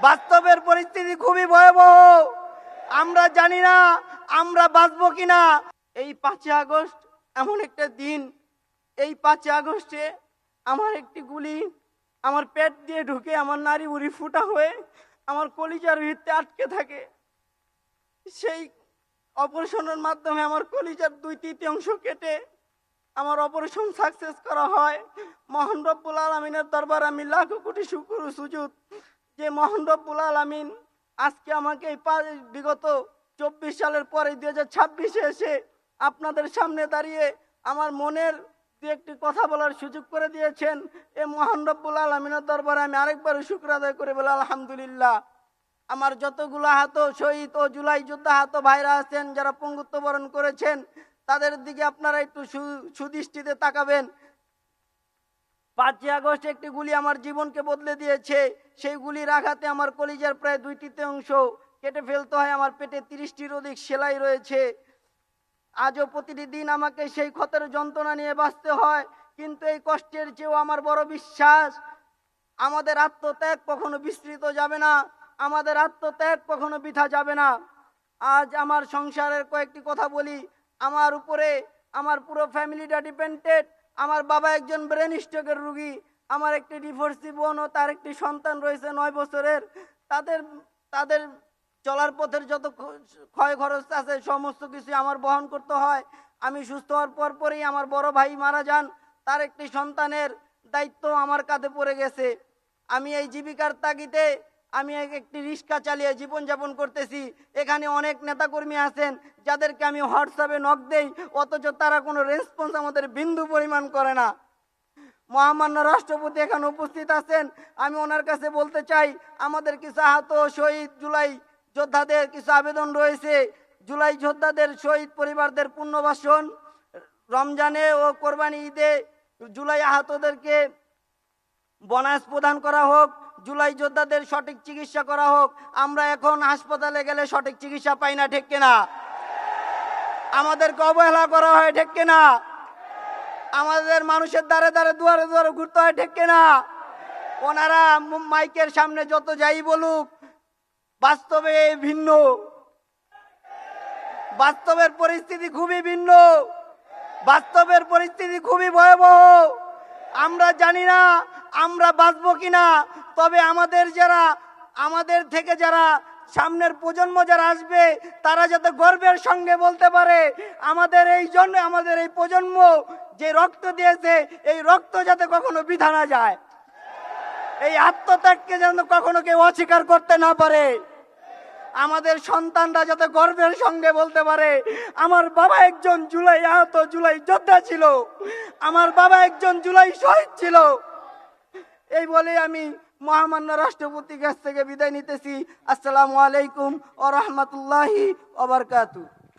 বাস্তবের পরিস্থিতি খুবই ভয়াবহ। আমরা জানি না আমরা বাঁচবো কিনা। এই 5ই আগস্ট এমন একটা দিন, এই 5ই আগস্টে আমার একটি গুলি আমার পেট দিয়ে ঢুকে আমার নাড়ি বুড়ি ফুটা হয়ে আমার কলিজার ভিতরে আটকে থাকে। সেই অপারেশনের মাধ্যমে আমার কলিজার 2/3 কেটে আমার অপারেশন সাকসেস করা হয়। মহান রব্বুল আলামিনের দরবার আমি লাখো কোটি শুকর ও সুজুদ যে মহান রব্বুল আলামিন আজকে আমাকে এই বিগত 24 সালের পরে 2026-এ এসে আপনাদের সামনে দাঁড়িয়ে আমার মনের দু একটি কথা বলার সুযোগ করে দিয়েছেন। এই মহান রব্বুল আলামিনের দরবারে আমি আরেকবার শুকর আদায় করে বলি আলহামদুলিল্লাহ। আমার যতগুলো আহত শহীদ ও জুলাই যোদ্ধা আহত ভাইরা আছেন যারা পঙ্গুত্ব বরণ করেছেন, তাদের দিকে আপনারা একটু সুদৃষ্টিতে তাকাবেন। 5ই আগস্ট একটি গুলি আমার জীবনকে বদলে দিয়েছে। সেই গুলির আঘাতে আমার কলিজার প্রায় 2/3 কেটে ফেলতে হয়। আমার পেটে 30টির অধিক সেলাই রয়েছে। আজও প্রতিটি দিন আমাকে সেই ক্ষতের যন্ত্রণা নিয়ে বাঁচতে হয়। কিন্তু এই কষ্টের চেয়েও আমার বড় বিশ্বাস, আমাদের আত্মত্যাগ কখনো বিস্তৃত যাবে না, আমাদের আত্মত্যাগ কখনো বৃথা যাবে না। আজ আমার সংসারের কয়েকটি কথা বলি। আমার উপরে আমার পুরো ফ্যামিলিটা ডিপেন্ডেড। আমার বাবা একজন ব্রেন স্ট্রোকের রোগী। আমার একটি ডিভোর্সি বোন ও তার একটি সন্তান রয়েছে 9 বছরের। তাদের চলার পথের যত ক্ষয় খরচ আছে সমস্ত কিছু আমার বহন করতে হয়। আমি সুস্থ হওয়ার পরই আমার বড় ভাই মারা যান। তার একটি সন্তানের দায়িত্ব আমার কাঁধে পড়ে গেছে। আমি এই জীবিকার তাগিদে আমি একটি রিক্সা চালিয়ে জীবনযাপন করতেছি। এখানে অনেক নেতাকর্মী আছেন যাদেরকে আমি হোয়াটসঅ্যাপে নক দেই, অথচ তারা কোনো রেসপন্স আমাদের বিন্দু পরিমাণ করে না। মহামান্য রাষ্ট্রপতি এখানে উপস্থিত আছেন। আমি ওনার কাছে বলতে চাই, আমাদের কিছু আহত শহীদ জুলাই যোদ্ধাদের কিছু আবেদন রয়েছে। জুলাই যোদ্ধাদের শহীদ পরিবারদের পুনর্বাসন, রমজানে ও কোরবানি ঈদে জুলাই আহতদেরকে বোনাস প্রদান করা হোক, জুলাই যোদ্ধাদের সঠিক চিকিৎসা করা হোক। আমরা এখন হাসপাতালে গেলে সঠিক চিকিৎসা পাই না, ঠিক কিনা? আমাদেরকে অবহেলা করা হয়, ঠিক কিনা? আমাদের মানুষের দ্বারে দ্বারে দুয়ারে দুয়ারে ঘুরতে হয়, ঠিক কিনা? ওনারা মাইকের সামনে যত যাই বলুক, বাস্তবে ভিন্ন। বাস্তবের পরিস্থিতি খুবই ভিন্ন। বাস্তবের পরিস্থিতি খুবই ভয়াবহ। আমরা জানি না আমরা বাঁচবো কিনা। তবে আমাদের থেকে যারা সামনের প্রজন্ম যারা আসবে, তারা যাতে গর্বের সঙ্গে বলতে পারে আমাদের এই প্রজন্ম যে রক্ত দিয়েছে, এই রক্ত যাতে কখনো বৃথা না যায়, এই আত্মত্যাগকে যেন কখনো কেউ অস্বীকার করতে না পারে। আমাদের সন্তানরা যাতে গর্বের সঙ্গে বলতে পারে আমার বাবা একজন জুলাই আহত জুলাই যোদ্ধা ছিল, আমার বাবা একজন জুলাই শহীদ ছিল। এই বলে আমি মহামান্য রাষ্ট্রপতির কাছ থেকে বিদায় নিতেছি। আসসালামু আলাইকুম ওয়া রাহমাতুল্লাহি ওয়া বারাকাতুহু।